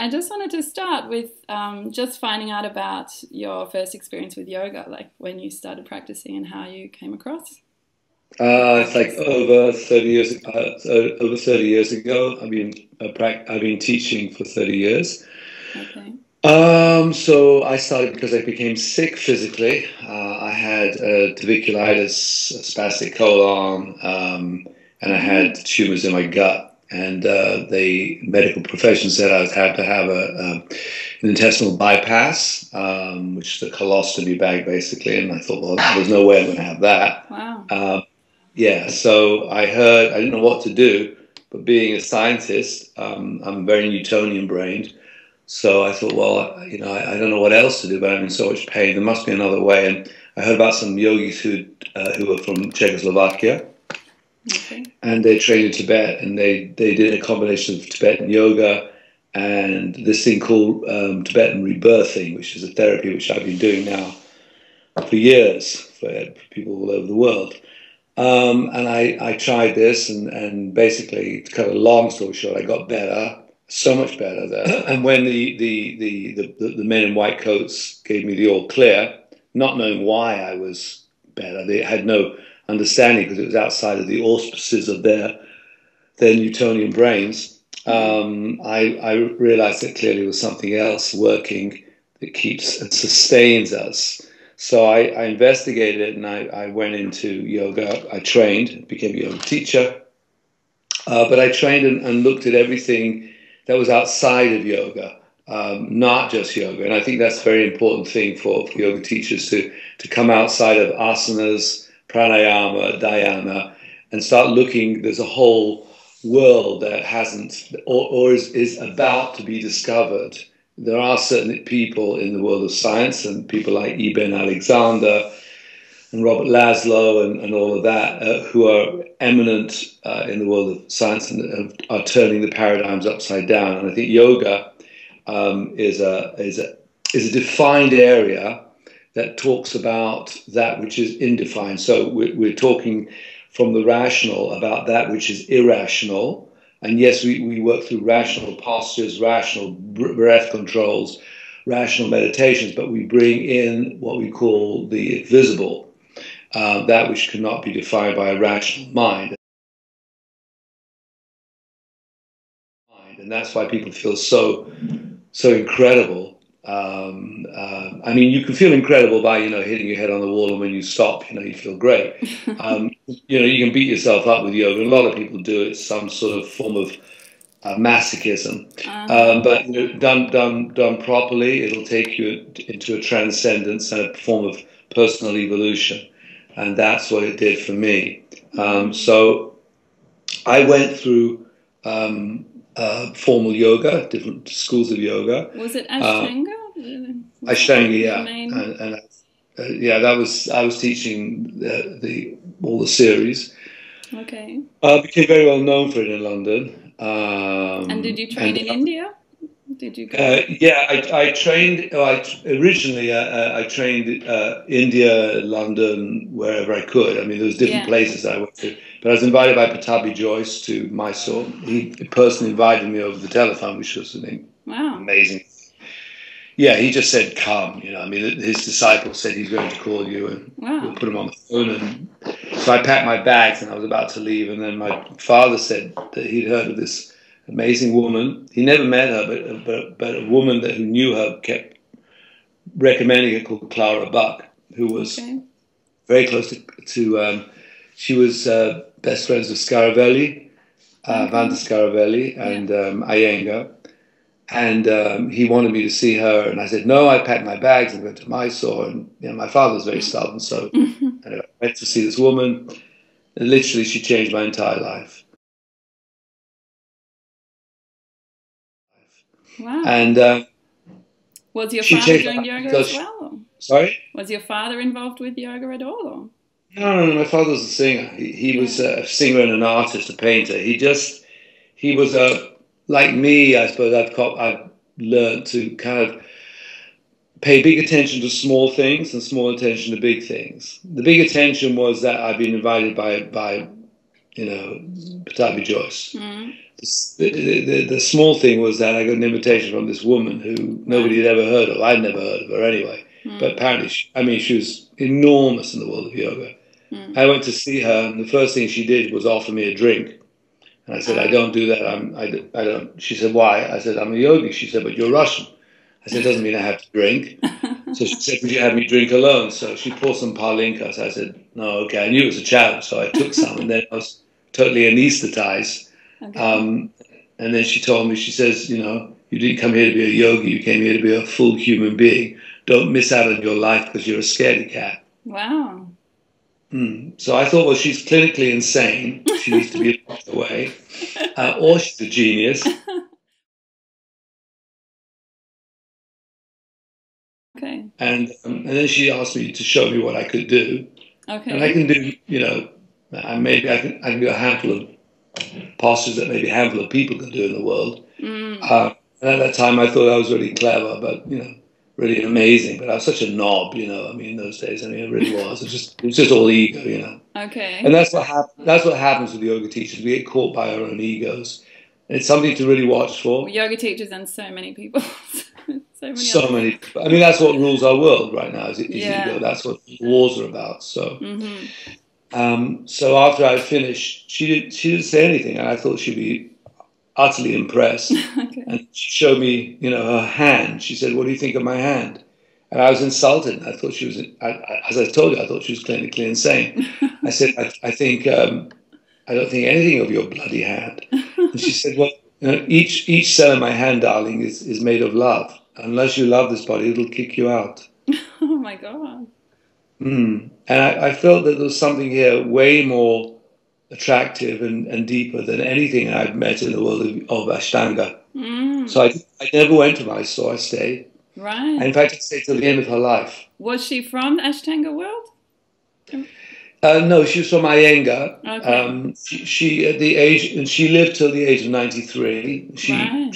I just wanted to start with just finding out about your first experience with yoga, like when you started practicing and how you came across the It's like practice. over 30 years, over 30 years ago. I've been teaching for 30 years. Okay. So I started because I became sick physically. I had tuberculitis, a spastic colon, and I had Mm, tumors in my gut. And the medical profession said I would have to have an intestinal bypass, which is a colostomy bag basically. And I thought, well, there's no way I'm going to have that. wow. Um, yeah, so I heard, I didn't know what to do, but being a scientist, I'm very Newtonian brained. So I thought, well, I don't know what else to do, but I'm in so much pain. There must be another way. And I heard about some yogis who were from Czechoslovakia, Okay. and they trained in Tibet, and they did a combination of Tibetan yoga and this thing called Tibetan rebirthing, which is a therapy which I've been doing now for years for people all over the world. And I tried this, and basically, to cut a long story short, I got better, so much better there. And when the men in white coats gave me the all clear, not knowing why I was better, they had no understanding because it was outside of the auspices of their Newtonian brains. Mm. I realized that clearly there was something else working that keeps and sustains us. So I investigated it, and I went into yoga. I trained, became a yoga teacher, but I trained and looked at everything that was outside of yoga, not just yoga. And I think that's a very important thing for yoga teachers to come outside of asanas, pranayama, dhyana, and start looking. There's a whole world that hasn't or is about to be discovered. There are certain people in the world of science and people like Ibn Alexander and Robert Laszlo and all of that who are eminent in the world of science and are turning the paradigms upside down. And I think yoga is a defined area that talks about that which is indefined. So we're talking from the rational about that which is irrational. And yes, we work through rational postures, rational breath controls, rational meditations, but we bring in what we call the visible, that which cannot be defined by a rational mind. And that's why people feel so incredible. I mean, you can feel incredible by hitting your head on the wall, and when you stop, you feel great. You can beat yourself up with yoga. A lot of people do it, some sort of form of masochism. Uh-huh. But done properly, it'll take you into a transcendence and a form of personal evolution, and that's what it did for me. Mm. So I went through formal yoga, different schools of yoga. Was it Uh, Ashtanga? Was that Ashtanga, the yeah, main? and yeah, that was I was teaching the all the series. Okay. Became very well known for it in London, And did you train and in India? Did you go? yeah, I trained. Originally, I trained India, London, wherever I could. I mean, there was different Yeah. places I went to, but I was invited by Patabi Joyce to Mysore. He personally invited me over the telephone, which was an Wow. amazing. Yeah, he just said, "Come." I mean, his disciple said he's going to call you, and we'll Wow. put him on the phone. And so I packed my bags, and I was about to leave, and then my father said that he'd heard of this amazing woman. He never met her, but a woman who knew her kept recommending her, called Clara Buck, who was Okay. very close to she was best friends with Scaravelli, Vanta Okay. Scaravelli, Yeah. and Iyengar. And he wanted me to see her, and I said no. I packed my bags and went to Mysore, and my father was very stubborn, so anyway, I went to see this woman. And literally, she changed my entire life. Wow. And Was your she father changed my doing life yoga as because, well? Or sorry? was your father involved with yoga at all? Or? No, no, no. My father was a singer. He Yeah. was a singer and an artist, a painter. He was like me, I suppose. I've learned to kind of pay big attention to small things and small attention to big things. The big attention was that I've been invited by you know, Patabi Joyce. Mm. The small thing was that I got an invitation from this woman who nobody had ever heard of. I'd never heard of her anyway. But apparently, she was enormous in the world of yoga. I went to see her, and the first thing she did was offer me a drink. And I said, I don't do that. I don't. She said, why? I said, I'm a yogi. She said, but you're Russian. I said, it doesn't mean I have to drink. So she said, would you have me drink alone? So she poured some palinka. So I said, no, okay. I knew it was a challenge, so I took some, and then I was totally anesthetized. Okay. And then she told me, she says, you know, you didn't come here to be a yogi. You came here to be a full human being. Don't miss out on your life because you're a scaredy cat. Wow. So I thought, well, she's clinically insane. She needs to be locked away. Or she's a genius. Okay. And then she asked me to show me what I could do. Okay. And I can do, you know, maybe I can do a handful of postures that maybe a handful of people can do in the world. And at that time, I thought I was really clever, but, you know, really amazing. But I was such a knob, you know. I mean, in those days, I mean, it really was. It was just all ego, you know. Okay. And that's what happens with yoga teachers. We get caught by our own egos. And it's something to really watch for. Well, yoga teachers and so many people. so many people. I mean, that's what rules our world right now is ego. That's what wars are about. So, so after I finished, she didn't say anything, and I thought she'd be utterly impressed. Okay. And she showed me, you know, her hand. She said, "What do you think of my hand?" And I was insulted. I thought she was, as I told you, I thought she was clinically insane. I said, I think, I don't think anything of your bloody hand. And she said, well, you know, each cell in my hand, darling, is made of love. Unless you love this body, it'll kick you out. Oh my God. And I felt that there was something here way more attractive and deeper than anything I've met in the world of Ashtanga. So I never went to Mysore. I stayed. Right. In fact, I stayed till the end of her life. Was she from the Ashtanga world? No, she was from Iyengar. Okay. She at the age, and she lived till the age of 93. She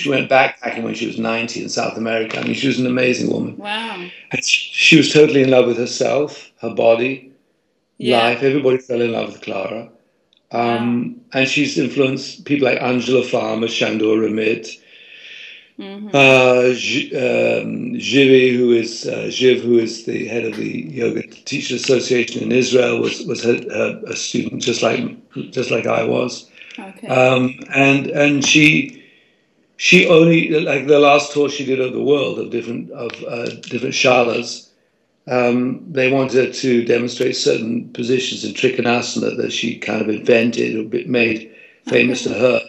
went backpacking when she was 90 in South America. I mean, she was an amazing woman. Wow. And she was totally in love with herself, her body, life. Everybody fell in love with Clara. And she's influenced people like Angela Farmer, Shandor Ramit, Jiv, who is the head of the Yoga Teachers Association in Israel, was a student just like I was. Okay. And she only, like the last tour she did of the world of different shalas, they wanted to demonstrate certain positions in Trikonasana that she kind of invented or made famous to her.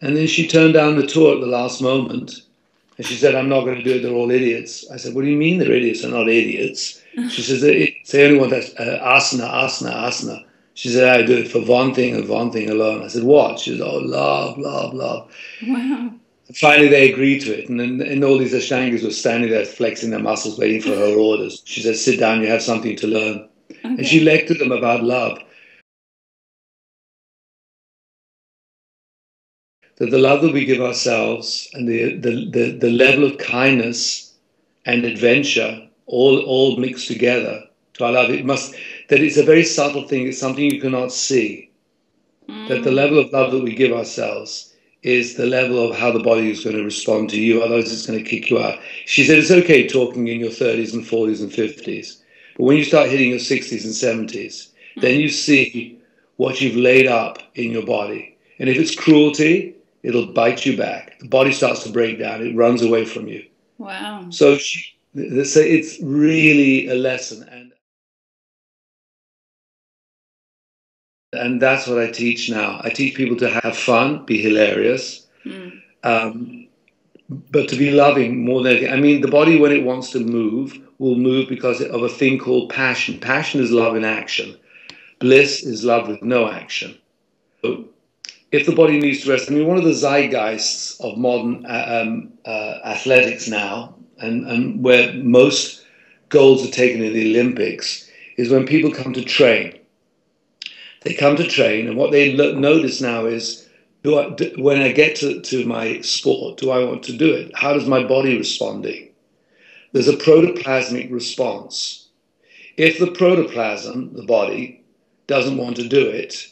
And then she turned down the tour at the last moment. And she said, I'm not going to do it. They're all idiots. I said, what do you mean they're idiots? They're not idiots. She says, they only want that asana. She said, I do it for one thing and one thing alone. I said, what? She said, oh, love. Wow. And finally, they agreed to it. And then all these Ashtangas were standing there flexing their muscles, waiting for her orders. She said, sit down, you have something to learn. Okay. And she lectured them about love. That the love that we give ourselves and the level of kindness and adventure all mixed together to our love, that it's a very subtle thing, it's something you cannot see. That the level of love that we give ourselves is the level of how the body is going to respond to you, otherwise it's going to kick you out. She said it's okay talking in your 30s and 40s and 50s, but when you start hitting your 60s and 70s, then you see what you've laid up in your body. And if it's cruelty, it'll bite you back. The body starts to break down. It runs away from you. Wow. So it's really a lesson. And that's what I teach now. I teach people to have fun, be hilarious, but to be loving more than anything. I mean, the body, when it wants to move, will move because of a thing called passion. Passion is love in action. Bliss is love with no action. So, if the body needs to rest, I mean, one of the zeitgeists of modern athletics now, and where most golds are taken in the Olympics, is when people come to train. They come to train, and what they notice now is, when I get to my sport, do I want to do it? How does my body responding? There's a protoplasmic response. If the protoplasm, the body, doesn't want to do it,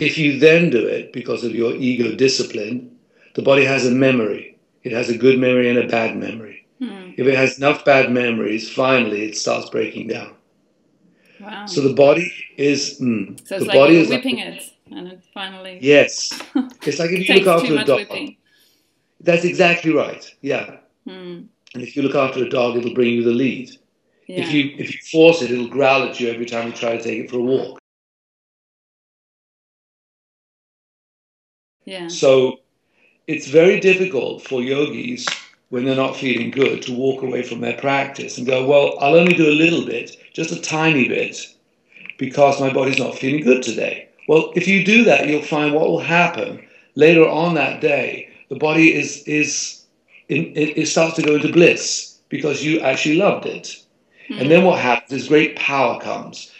if you then do it because of your ego discipline, the body has a memory. It has a good memory and a bad memory. If it has enough bad memories, finally it starts breaking down. Wow. So the body is so it's the like body you're is whipping like, it, and it finally yes. It's like if you look takes too after a much dog. whipping. That's exactly right. Yeah. And if you look after a dog, it'll bring you the lead. Yeah. If you force it, it'll growl at you every time you try to take it for a walk. Yeah. So it's very difficult for yogis when they're not feeling good to walk away from their practice and go, well, I'll only do a little bit, just a tiny bit, because my body's not feeling good today. Well, if you do that, you'll find what will happen later on that day. The body it starts to go into bliss because you actually loved it. And then what happens is great power comes.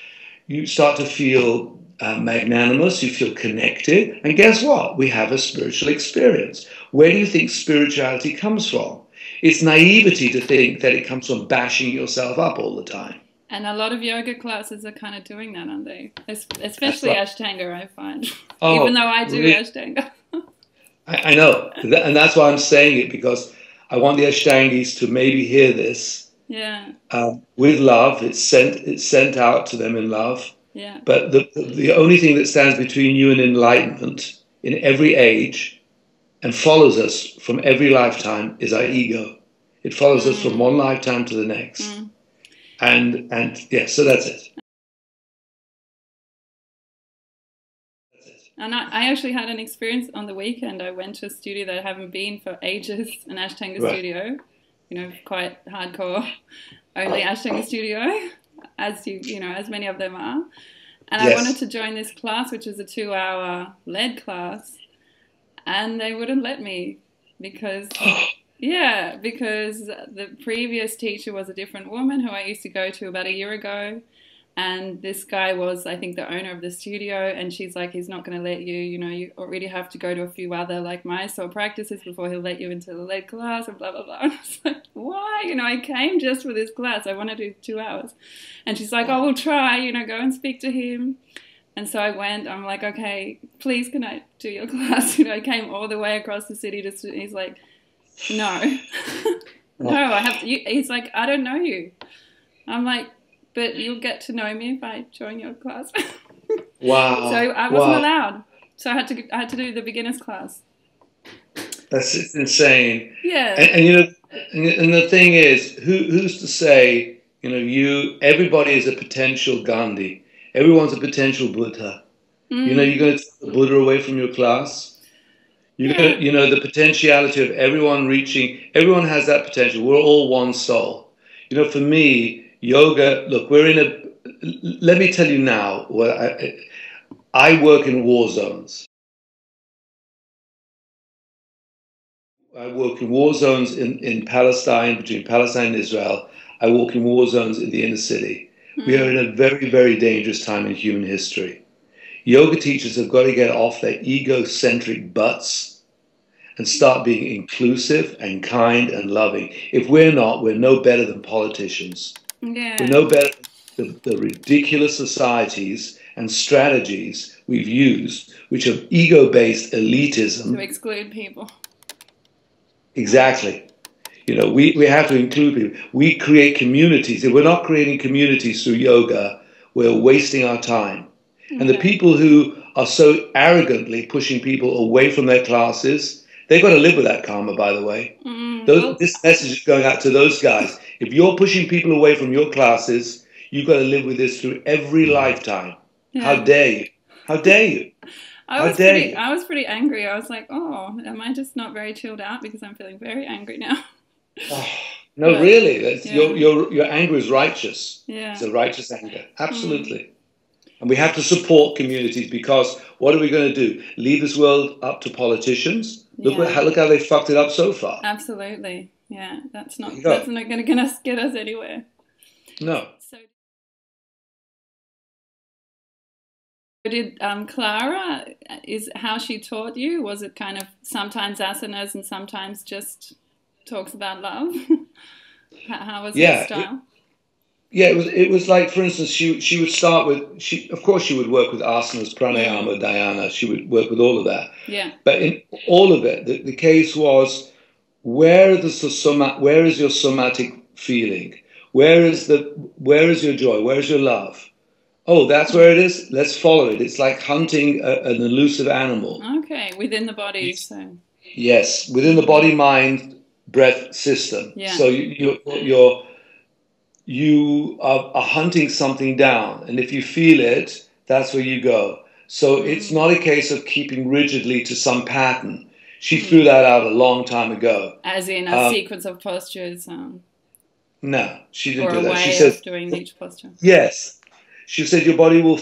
You start to feel magnanimous, you feel connected, and guess what? We have a spiritual experience. Where do you think spirituality comes from? It's naivety to think that it comes from bashing yourself up all the time. And a lot of yoga classes are kind of doing that, aren't they? Especially right. Ashtanga, I find. Oh, even though I do really? Ashtanga. I know, and that's why I'm saying it, because I want the Ashtangis to maybe hear this. Yeah. With love, it's sent out to them in love. Yeah. But the only thing that stands between you and enlightenment in every age and follows us from every lifetime is our ego. It follows us from one lifetime to the next. And yeah, so that's it. And I actually had an experience on the weekend. I went to a studio that I haven't been for ages, an Ashtanga studio, quite hardcore, only Ashtanga studio, as as many of them are. And I wanted to join this class, which was a 2-hour lead class, and they wouldn't let me because, because the previous teacher was a different woman who I used to go to about a year ago. And this guy was, I think, the owner of the studio, and she's like, he's not going to let you, you already have to go to a few other, like, Mysore practices before he'll let you into the lead class, and blah, blah, blah. And I was like, why? I came just for this class. I want to do 2 hours. And she's like, oh, we'll try, go and speak to him. And so I went. I'm like, okay, please, can I do your class? I came all the way across the city to, he's like, no. No, I have to. He's like, I don't know you. I'm like, but you'll get to know me if I join your class. Wow. So I wasn't allowed. So I had to do the beginner's class. That's insane. Yeah. And the thing is, who's to say, everybody is a potential Gandhi. Everyone's a potential Buddha. You're going to take the Buddha away from your class. You're going to, the potentiality of everyone has that potential. We're all one soul. For me, yoga, look, let me tell you now, I work in war zones. I work in war zones in Palestine, between Palestine and Israel. I walk in war zones in the inner city. We are in a very, very dangerous time in human history. Yoga teachers have got to get off their egocentric butts and start being inclusive and kind and loving. If we're not, we're no better than politicians. Yeah. We're no better than the ridiculous societies and strategies we've used, which are ego-based elitism. To exclude people. Exactly. We have to include people. We create communities. If we're not creating communities through yoga, we're wasting our time. Okay. And the people who are so arrogantly pushing people away from their classes, they've got to live with that karma, by the way. This message is going out to those guys. If you're pushing people away from your classes, you've got to live with this through every lifetime. Yeah. How dare you? How dare you? I was pretty angry. I was like, oh, am I just not very chilled out because I'm feeling very angry now? No, but, really. Your anger is righteous. Yeah. It's a righteous anger. Absolutely. And we have to support communities, because what are we going to do? Leave this world up to politicians? Look how they fucked it up so far. Absolutely. Yeah. That's not going to get us anywhere. No. So did Clara, is how she taught you? Was it kind of sometimes asanas and sometimes just talks about love? How was her style? Yeah, it was like, for instance, she would start with, of course she would work with asanas, Mm. pranayama, dhyana, she would work with all of that. Yeah. But in all of it, the case was, where is your somatic feeling? Where is your joy? Where is your love? Oh, that's where it is. Let's follow it. It's like hunting an elusive animal. Okay, within the body, so. Yes, within the body, mind, breath system. Yeah. So you are hunting something down, and if you feel it, that's where you go. So it's not a case of keeping rigidly to some pattern. She threw that out a long time ago. As in a sequence of postures. No, she didn't or do a that. way She said, of doing each posture. yes. She said your body will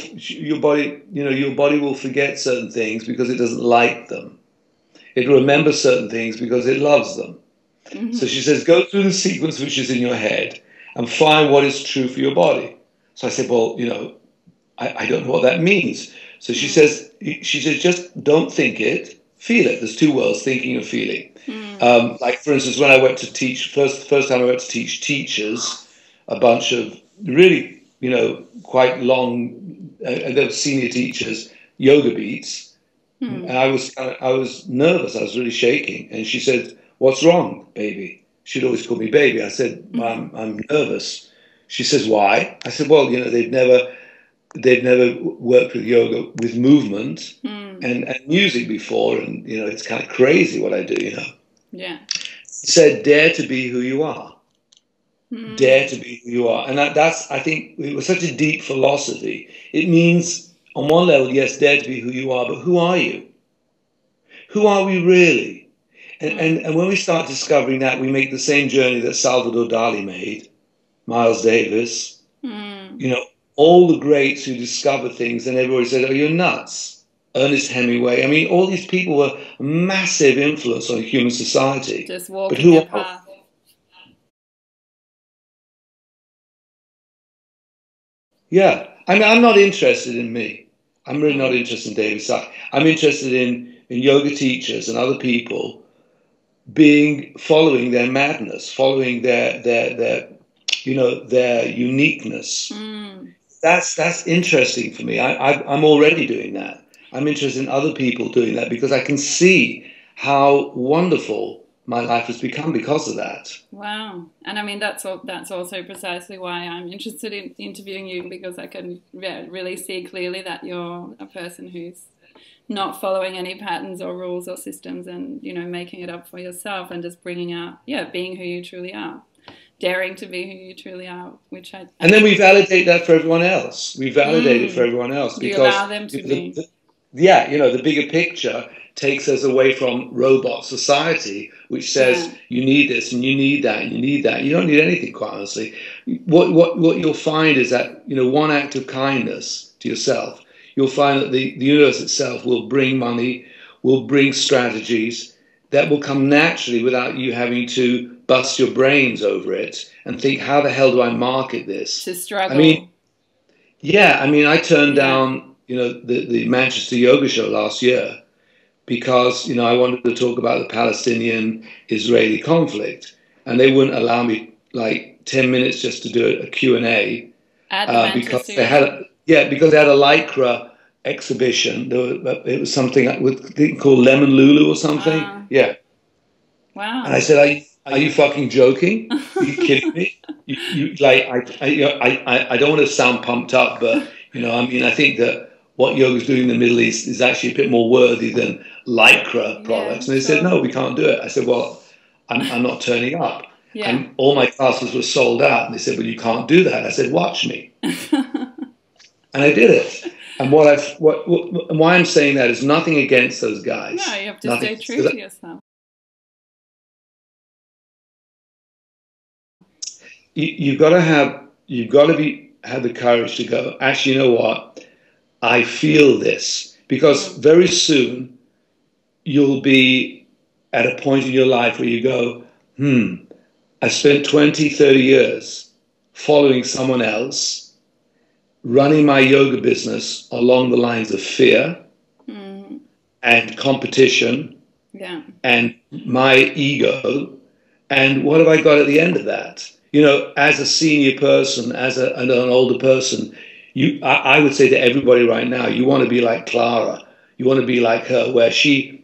forget certain things because it doesn't like them. It remembers certain things because it loves them. Mm-hmm. So she says, go through the sequence which is in your head and find what is true for your body. So I said, well, I don't know what that means. So she says, just don't think it, feel it. There's two worlds, thinking and feeling. Like, for instance, when I went to teach, first time I went to teach teachers, a bunch of really, quite long, they were senior teachers, Yogabeats. And I was nervous. I was really shaking. And she said, what's wrong, baby? She'd always call me baby. I said, I'm nervous. She says, why? I said, well, they'd never worked with yoga, with movement and music before. And, it's kind of crazy what I do, Yeah. She said, dare to be who you are. Dare to be who you are. And that's, I think, it was such a deep philosophy. It means, on one level, yes, dare to be who you are, but who are you? Who are we really? And when we start discovering that, we make the same journey that Salvador Dali made, Miles Davis, all the greats who discovered things, and everybody said, oh, you're nuts. Ernest Hemingway. I mean, all these people were a massive influence on human society. Just walking their path. Yeah. I mean, I'm not interested in me. I'm really not interested in David Sye. I'm interested in yoga teachers and other people following their madness, following their uniqueness. That's interesting for me. I'm already doing that. I'm interested in other people doing that because I can see how wonderful my life has become because of that. Wow. And I mean, that's also precisely why I'm interested in interviewing you, because I can really see clearly that you're a person who's not following any patterns or rules or systems and, making it up for yourself and just bringing out, being who you truly are. Daring to be who you truly are, and then we validate that for everyone else. We validate it for everyone else because you allow them to be. The bigger picture takes us away from robot society, which says you need this and you need that and you need that. You don't need anything, quite honestly. What you'll find is that one act of kindness to yourself, you'll find that the universe itself will bring money, will bring strategies that will come naturally without you having to bust your brains over it and think, how the hell do I market this? To struggle. I turned down, the Manchester Yoga Show last year because, I wanted to talk about the Palestinian-Israeli conflict, and they wouldn't allow me like 10 minutes just to do a Q&A because they had a Lycra exhibition. It was something called Lemon Lulu or something. Wow. And I said, are you fucking joking? Are you kidding me? I don't want to sound pumped up, but I think that what yoga's doing in the Middle East is actually a bit more worthy than Lycra products. And they said, no, we can't do it. I said, well, I'm not turning up. And all my classes were sold out. And they said, well, you can't do that. I said, watch me. And I did it. And why I'm saying that is nothing against those guys. No, you have to stay true to yourself. You've got to have the courage to go, actually, you know what? I feel this. Because very soon you'll be at a point in your life where you go, I spent 20, 30 years following someone else, running my yoga business along the lines of fear and competition and my ego. And what have I got at the end of that? you know, as a senior person, as an older person, I would say to everybody right now, you want to be like Clara. You want to be like her, where she,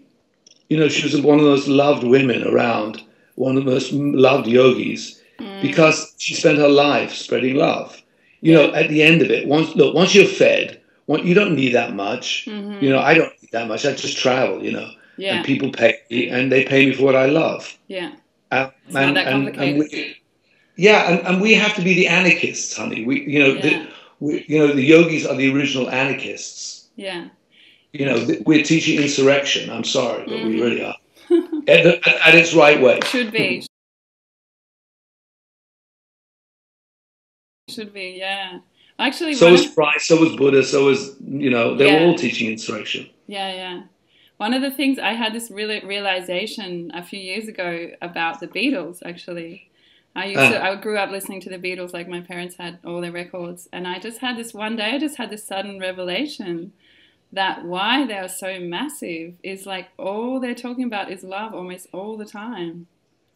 you know, she was one of the most loved women around, one of the most loved yogis, because she spent her life spreading love. You know, at the end of it, once you're fed, you don't need that much. You know, I don't need that much. I just travel, you know, and people pay me, and they pay me for what I love. Yeah, it's not that complicated. And we have to be the anarchists, honey. The yogis are the original anarchists. Yeah. You know, we're teaching insurrection. I'm sorry, but we really are. At its right way. Should be. Should be, yeah. Actually, so was Christ, so was Buddha, so was, you know, they were all teaching insurrection. Yeah, yeah. One of the things, I had this realization a few years ago about the Beatles, actually. I grew up listening to the Beatles, like my parents had all their records. And I just had this one day, I just had this sudden revelation that why they're so massive is like all they're talking about is love almost all the time.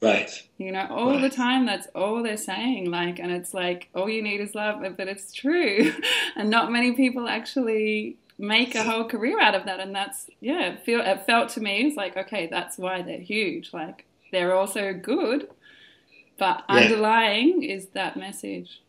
Right. You know, all the time, that's all they're saying. Like, and it's like, all you need is love, but it's true. And not many people actually make a whole career out of that. And that's, it felt to me, it's like, okay, that's why they're huge. Like, they're also good, but underlying is that message.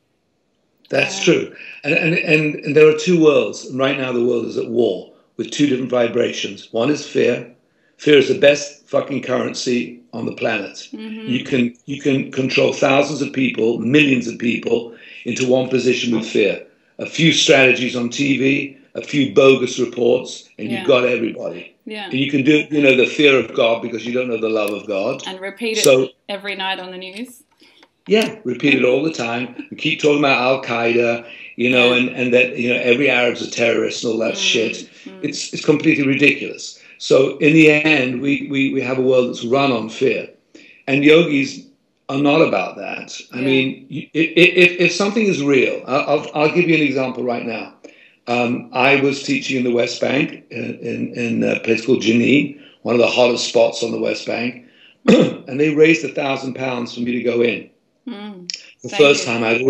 That's true. And there are two worlds. And right now the world is at war with two different vibrations. One is fear. Fear is the best fucking currency on the planet. You can control thousands of people, millions of people into one position with fear. A few strategies on TV, a few bogus reports, and you've got everybody. Yeah. And you can do, you know, the fear of God because you don't know the love of God. And repeat it every night on the news. Yeah, repeat it all the time. We keep talking about Al-Qaeda, you know, and that, you know, every Arab's a terrorist and all that shit. It's completely ridiculous. So in the end, we have a world that's run on fear. And yogis are not about that. I mean, if something is real, I'll give you an example right now. I was teaching in the West Bank in a place called Jenin, one of the hottest spots on the West Bank. And they raised £1,000 for me to go in. The first time I'd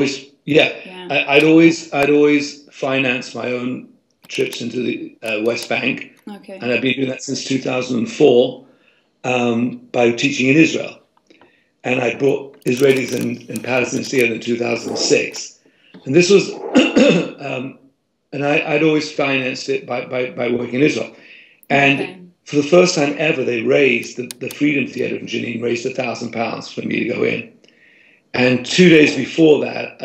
always financed my own trips into the West Bank. Okay. And I've been doing that since 2004 by teaching in Israel. And I brought Israelis and Palestinians together in 2006. And this was, and I'd always financed it by working in Israel. And for the first time ever, they raised, the Freedom Theatre in Jenin raised £1,000 for me to go in. And 2 days before that,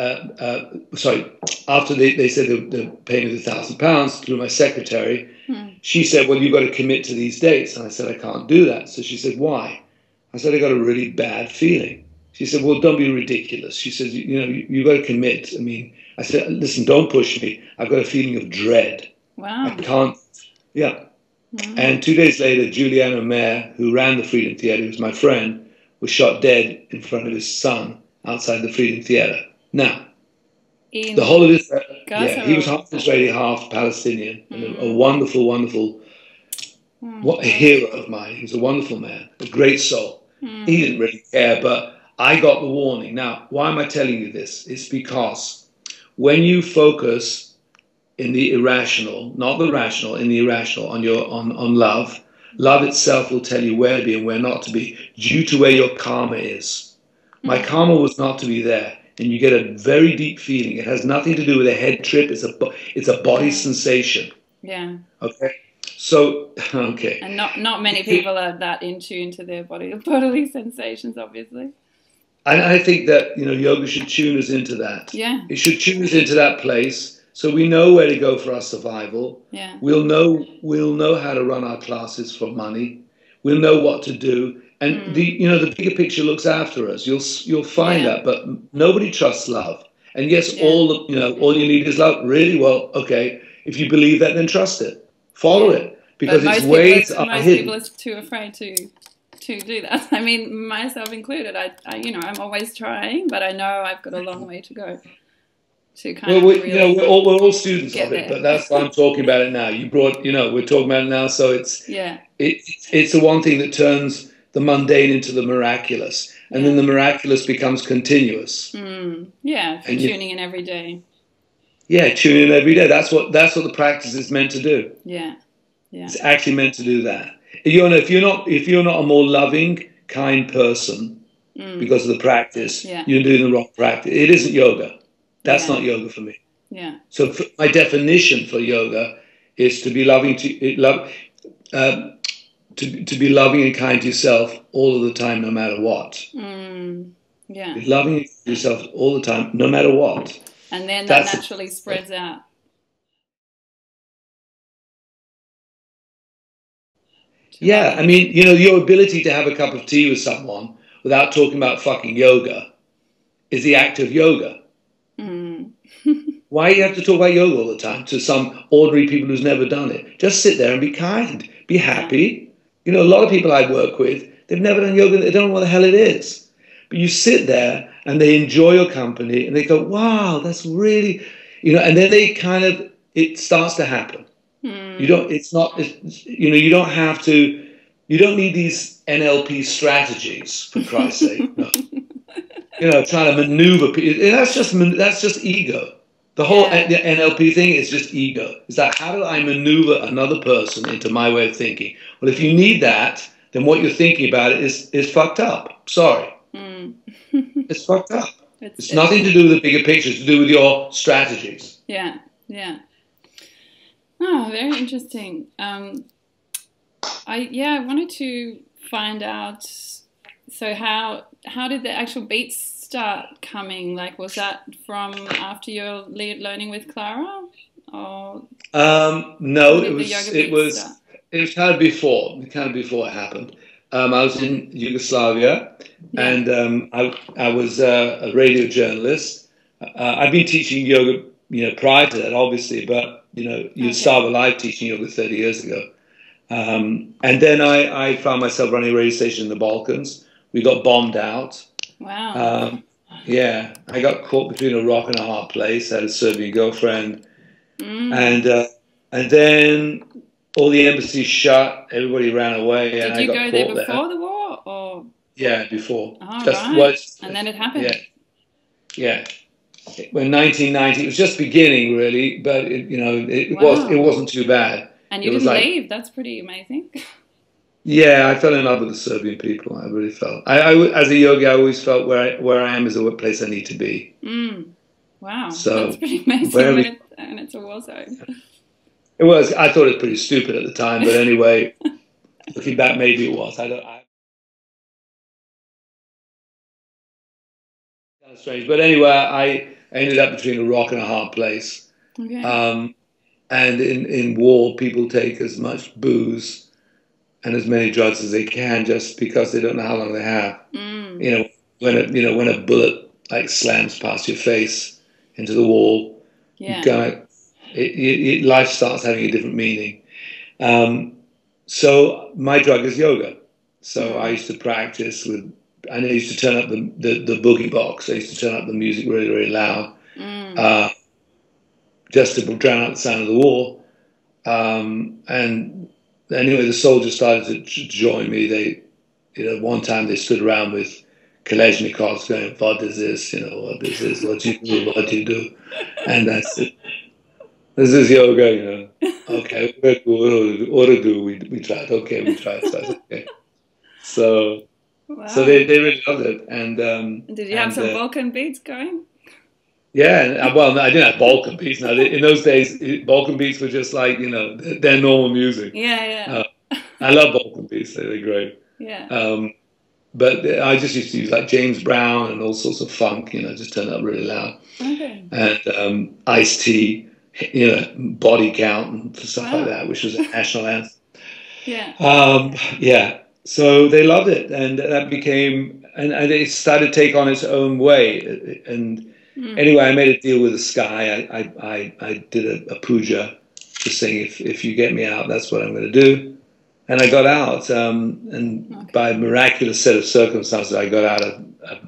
after they said they're paying me £1,000 through my secretary, she said, well, you've got to commit to these dates. And I said, I can't do that. So she said, why? I said, I got a really bad feeling. She said, well, don't be ridiculous. She said, you know, you've got to commit. I mean, I said, listen, don't push me. I've got a feeling of dread. Wow. I can't. Yeah. And 2 days later, Juliana Mayer, who ran the Freedom Theatre, who was my friend, was shot dead in front of his son outside the Freedom Theatre. Now, the whole of this, he was half Israeli, half Palestinian, and a wonderful, wonderful a hero of mine. He was a wonderful man, a great soul. He didn't really care, but I got the warning. Now, why am I telling you this? It's because when you focus in the irrational, not the rational, in the irrational, on love, love itself will tell you where to be and where not to be, due to where your karma is. My karma was not to be there, and you get a very deep feeling. It has nothing to do with a head trip. It's a body sensation. Yeah. Okay. So, okay. And not many people are that in tune to their bodily sensations, obviously. And I think that, you know, yoga should tune us into that. Yeah. It should tune us into that place so we know where to go for our survival. Yeah. We'll know how to run our classes for money. We'll know what to do. And the bigger picture looks after us. You'll find that, but nobody trusts love. And yes, all you need is love. Really, well, okay. If you believe that, then trust it, follow it, because its ways are hidden. Most people are too afraid to do that. I mean, myself included. I'm always trying, but I know I've got a long way to go. We're all students of it, but that's why I'm talking about it now. We're talking about it now, so it's the one thing that turns the mundane into the miraculous. and then the miraculous becomes continuous. Yeah, for tuning in every day. Yeah, tune in every day. That's what the practice is meant to do. Yeah, yeah. It's actually meant to do that. If you're not a more loving, kind person because of the practice, you're doing the wrong practice. It isn't yoga. That's not yoga for me. Yeah. So my definition for yoga is to be loving to be loving and kind to yourself all of the time, no matter what. Yeah. Be loving to yourself all the time, no matter what. And then that naturally spreads out. Yeah, I mean, your ability to have a cup of tea with someone without talking about fucking yoga is the act of yoga. Why do you have to talk about yoga all the time to some ordinary people who's never done it? Just sit there and be kind, be happy. A lot of people I work with, they've never done yoga, they don't know what the hell it is. But you sit there and they enjoy your company and they go, wow, that's really, and then it starts to happen. You don't need these NLP strategies, for Christ's sake. No. Trying to maneuver people. That's just ego. The whole NLP thing is just ego. It's like, how do I maneuver another person into my way of thinking? Well, if you need that, then what you're thinking about is fucked up. Sorry. It's fucked up. It's nothing to do with the bigger picture. It's to do with your strategies. Yeah, yeah. Oh, very interesting. I wanted to find out, so how did the actual beats start coming? Like, was that from after your learning with Clara? Or no, it was kind of before it happened. I was in Yugoslavia, and I was a radio journalist. I've been teaching yoga, prior to that, obviously, but you started live teaching yoga 30 years ago. And then I found myself running a radio station in the Balkans. We got bombed out. Wow. I got caught between a rock and a hard place. I had a Serbian girlfriend. And then all the embassies shut. Everybody ran away. Did you go there before the war? Or? Yeah, before. Oh, right. And then it happened. Yeah. When 1990, it was just beginning, really, but it wasn't too bad. And you didn't leave. That's pretty amazing. Yeah, I fell in love with the Serbian people. I really felt. As a yogi, I always felt where I am is the place I need to be. Wow, so that's pretty amazing when it's a war zone. It was. I thought it was pretty stupid at the time, but anyway, looking back, maybe it was. Kind of strange, but anyway, I ended up between a rock and a hard place. Okay. And in war, people take as much booze and as many drugs as they can, just because they don't know how long they have. When a bullet slams past your face into the wall, life starts having a different meaning. So my drug is yoga. So I used to practice I used to turn up the boogie box. I used to turn up the music really, really loud, just to drown out the sound of the war. And anyway, the soldiers started to join me. They, one time they stood around with Kalashnikovs going, "What is this? What is this? What do you do? What do you do?" And I said, "This is yoga, Okay, what to do? We tried. Okay, we tried. So I said, okay." So, wow. So they really loved it. And did you have some Balkan beats going? Yeah, well, I didn't have Balkan beats. Now, in those days, Balkan beats were just like, their normal music. Yeah. I love Balkan beats. They're great. Yeah. But I just used to use James Brown and all sorts of funk, just turn it up really loud. Okay. And Ice-T, Body Count and stuff like that, which was a national anthem. Yeah. So they loved it, and that became, and it started to take on its own way. And anyway, I made a deal with the sky. I did a puja, just saying, if you get me out, that's what I'm going to do. And I got out, and by a miraculous set of circumstances, I got out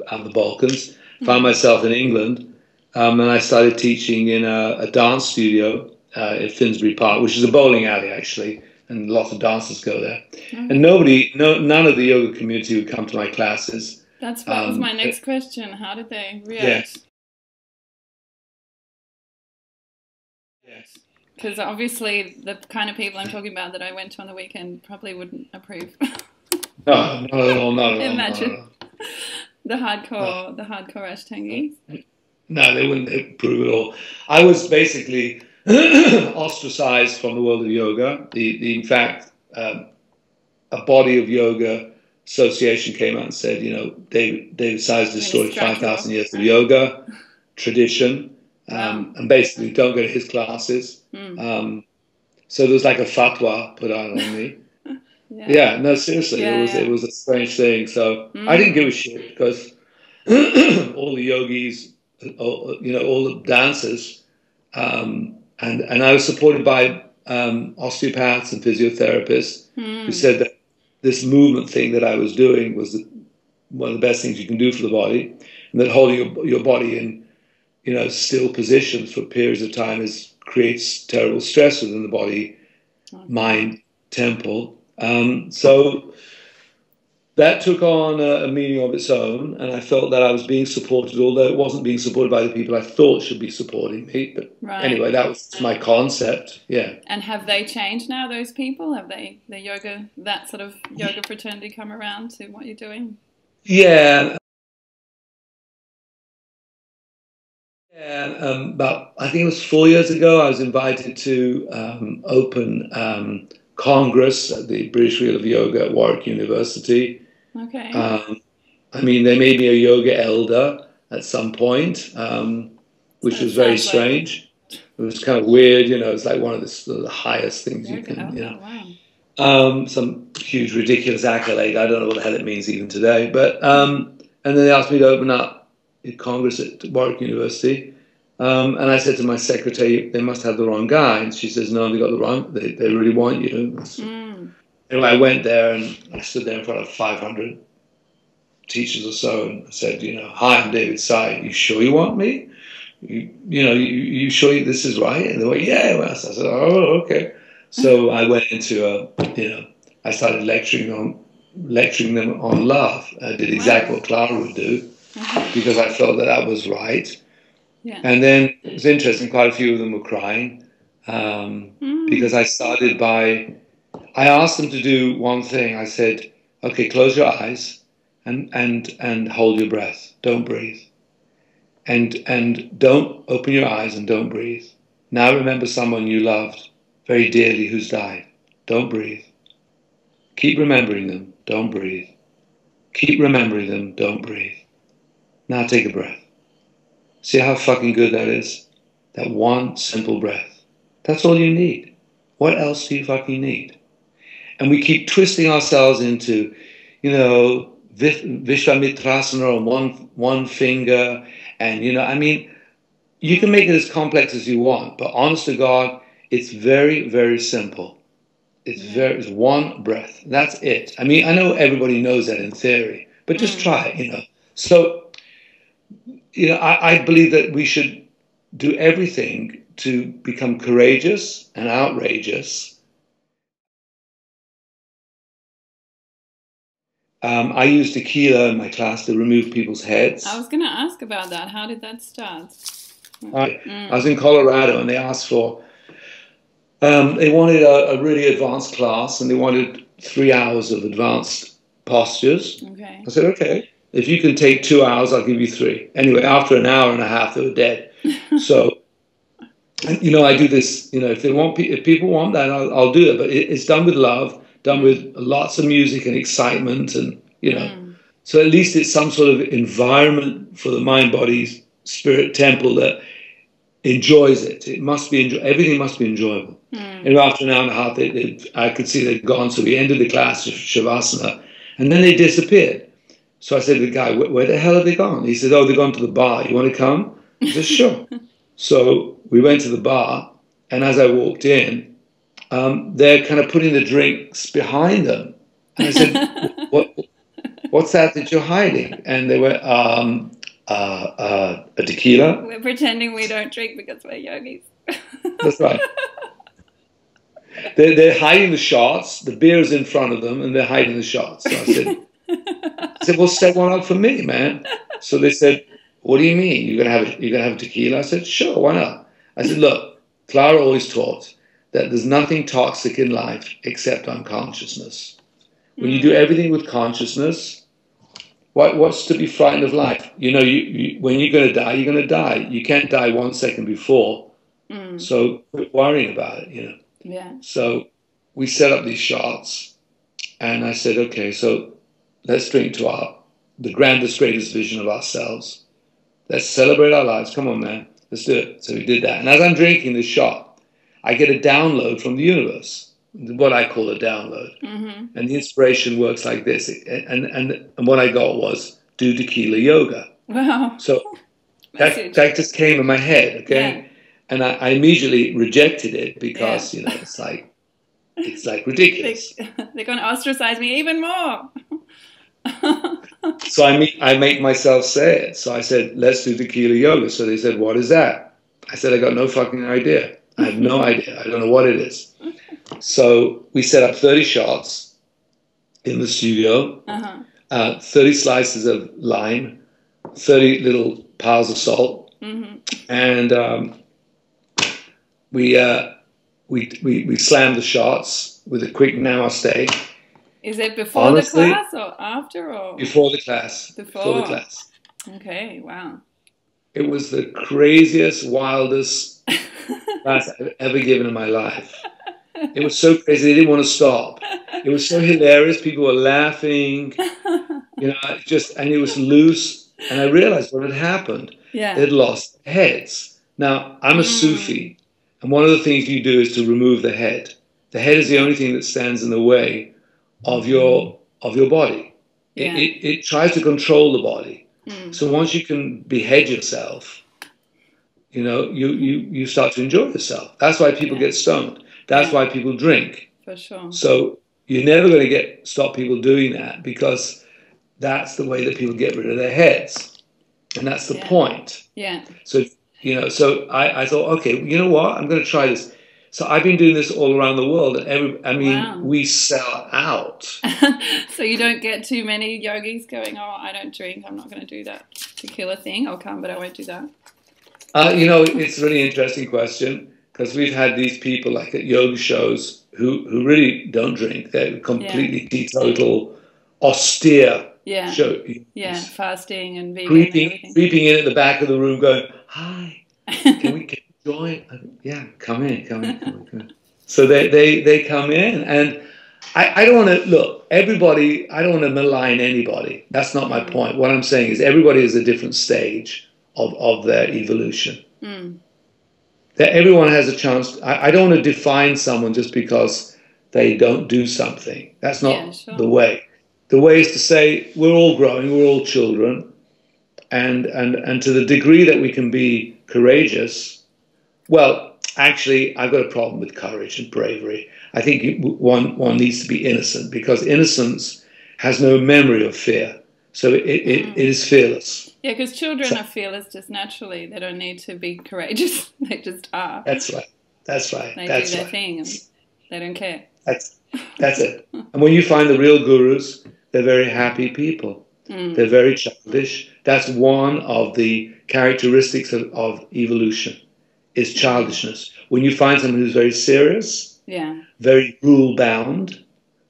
of the Balkans, found myself in England, and I started teaching in a dance studio at Finsbury Park, which is a bowling alley, actually, and lots of dancers go there. And none of the yoga community would come to my classes. That was my next question. How did they react? Yes. Yes. Because obviously the kind of people I'm talking about that I went to on the weekend probably wouldn't approve. No, not at all. Not at all. Imagine the hardcore Ashtangis. No, they wouldn't approve at all. I was basically ostracized from the world of yoga. In fact, a body of yoga association came out and said, David Sye has destroyed 5,000 years of yoga tradition, and basically don't go to his classes. So there was like a fatwa put out on me. Yeah, no, seriously, it was a strange thing. So I didn't give a shit because all the yogis, all the dancers, and I was supported by osteopaths and physiotherapists who said that this movement thing that I was doing was one of the best things you can do for the body, and that holding your body in still positions for periods of time creates terrible stress within the body, mind, temple. So that took on a meaning of its own, and I felt that I was being supported, although it wasn't being supported by the people I thought should be supporting me. But anyway, that was my concept. Yeah. And have they changed now? Those people, have that sort of yoga fraternity come around to what you're doing? Yeah. About I think it was 4 years ago, I was invited to open Congress at the British Wheel of Yoga at Warwick University. Okay. I mean, they made me a yoga elder at some point, which was very strange. It was kind of weird, it's like one of the highest things you can, Wow. some huge, ridiculous accolade. I don't know what the hell it means even today. But and then they asked me to open up a Congress at Warwick University. And I said to my secretary, they must have the wrong guy. And she says, no, they got the wrong, they really want you. Anyway, I went there and I stood there in front of 500 teachers or so and I said, hi, I'm David Sye. You sure you want me? You sure this is right? And they went, yeah. Well, I said, oh, okay. So I went into I started lecturing them on love. I did exactly what Clara would do because I felt that was right. Yeah. And then it was interesting, quite a few of them were crying because I asked them to do one thing. I said, okay, close your eyes and hold your breath. Don't breathe. And don't open your eyes and don't breathe. Now remember someone you loved very dearly who's died. Don't breathe. Keep remembering them. Don't breathe. Keep remembering them. Don't breathe. Now take a breath. See how fucking good that is? That one simple breath. That's all you need. What else do you fucking need? And we keep twisting ourselves into, Vishwamitrasana on one finger. And, you can make it as complex as you want. But honest to God, it's very, very simple. It's one breath. That's it. I mean, I know everybody knows that in theory. But just try it, So, I believe that we should do everything to become courageous and outrageous. I use Tequila in my class to remove people's heads. I was going to ask about that. How did that start? I was in Colorado and they asked for, they wanted a really advanced class and they wanted 3 hours of advanced postures. Okay. I said, okay. If you can take 2 hours, I'll give you 3. Anyway, after an hour and a half, they were dead. So, I do this. If people want that, I'll do it. But it's done with love, done with lots of music and excitement, and So at least it's some sort of environment for the mind, body, spirit temple that enjoys it. It must be everything must be enjoyable. And after an hour and a half, I could see they'd gone. So we ended the class of Shavasana, and then they disappeared. So I said to the guy, where the hell have they gone? He said, oh, they've gone to the bar. You want to come? I said, sure. So we went to the bar, and as I walked in, they're kind of putting the drinks behind them. And I said, what's that you're hiding? And they were, a tequila. We're pretending we don't drink because we're yogis. That's right. They're hiding the shots. The beer is in front of them, and they're hiding the shots. So I said, I said, well, set one up for me, man. So they said, what do you mean? You're gonna have a tequila? I said, sure, why not? I said, look, Clara always taught that there's nothing toxic in life except unconsciousness. When you do everything with consciousness, what's to be frightened of life? You know, when you're going to die, you're going to die. You can't die 1 second before. So quit worrying about it, you know. Yeah. So we set up these shots, and I said, okay, so let's drink to the grandest, greatest vision of ourselves. Let's celebrate our lives. Come on, man. Let's do it. So we did that. And as I'm drinking this shot, I get a download from the universe, what I call a download. And the inspiration works like this. And what I got was do tequila yoga. Wow. So that just came in my head, okay? Yeah. And I immediately rejected it because, you know, it's like ridiculous. They're going to ostracize me even more. So I make myself say it. So I said, let's do tequila yoga. So they said, what is that? I said, I got no fucking idea. I have no idea. I don't know what it is. So we set up 30 shots in the studio, 30 slices of lime, 30 little piles of salt, and we slammed the shots with a quick namaste. Is it before the class or after? Or before the class? Before the class. Okay, wow. It was the craziest, wildest class I've ever given in my life. It was so crazy, they didn't want to stop. It was so hilarious, people were laughing, you know, and it was loose. And I realized what had happened. Yeah. They'd lost heads. Now, I'm a Sufi, and one of the things you do is to remove the head. The head is the only thing that stands in the way of your body. Yeah. It tries to control the body. So once you can behead yourself, you know, you start to enjoy yourself. That's why people get stoned. That's why people drink. For sure. So you're never going to stop people doing that, because that's the way that people get rid of their heads. And that's the point. Yeah. So, you know, so I thought, okay, you know what? I'm going to try this. So I've been doing this all around the world. And we sell out. So you don't get too many yogis going, oh, I don't drink, I'm not going to do that tequila thing. I'll come, but I won't do that. You know, it's a really interesting question, because we've had these people like at yoga shows who really don't drink. They're completely teetotal, austere. Yeah. Show. Yeah, fasting and vegan and everything. Creeping in at the back of the room going, hi, can we join? Yeah, come in. So they come in, and I don't want to, look, everybody, I don't want to malign anybody. That's not my point. What I'm saying is everybody is a different stage of their evolution. That everyone has a chance. I don't want to define someone just because they don't do something. That's not the way. The way is to say we're all growing, we're all children, and to the degree that we can be courageous. Well, actually, I've got a problem with courage and bravery. I think one needs to be innocent, because innocence has no memory of fear. So it is fearless. Yeah, because children are fearless just naturally. They don't need to be courageous. They just are. That's right. They do their thing and they don't care. That's it. And when you find the real gurus, they're very happy people. They're very childish. That's one of the characteristics of evolution, is childishness. When you find someone who's very serious, very rule-bound,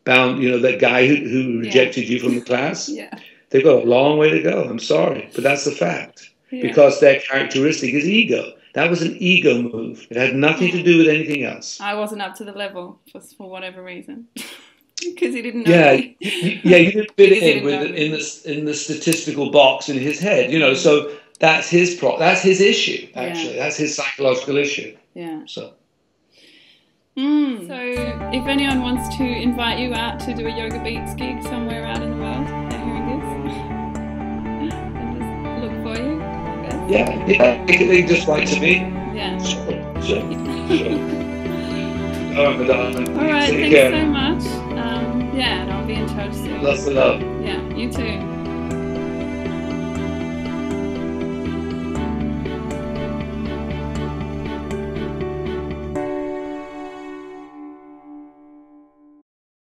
you know, that guy who rejected you from the class, they've got a long way to go. I'm sorry, but that's the fact. Because their characteristic is ego. That was an ego move. It had nothing to do with anything else. I wasn't up to the level for whatever reason. Because he didn't know me. You didn't fit in the statistical box in his head, you know. So that's his that's his issue. Actually, that's his psychological issue. Yeah. So if anyone wants to invite you out to do a Yogabeats gig somewhere out in the world, they're hearing this, and just look for you, I guess. They just write to me. Yeah. Sure. All right, madame. All right, thanks so much. And I'll be in touch soon. Lots of love. Yeah, you too.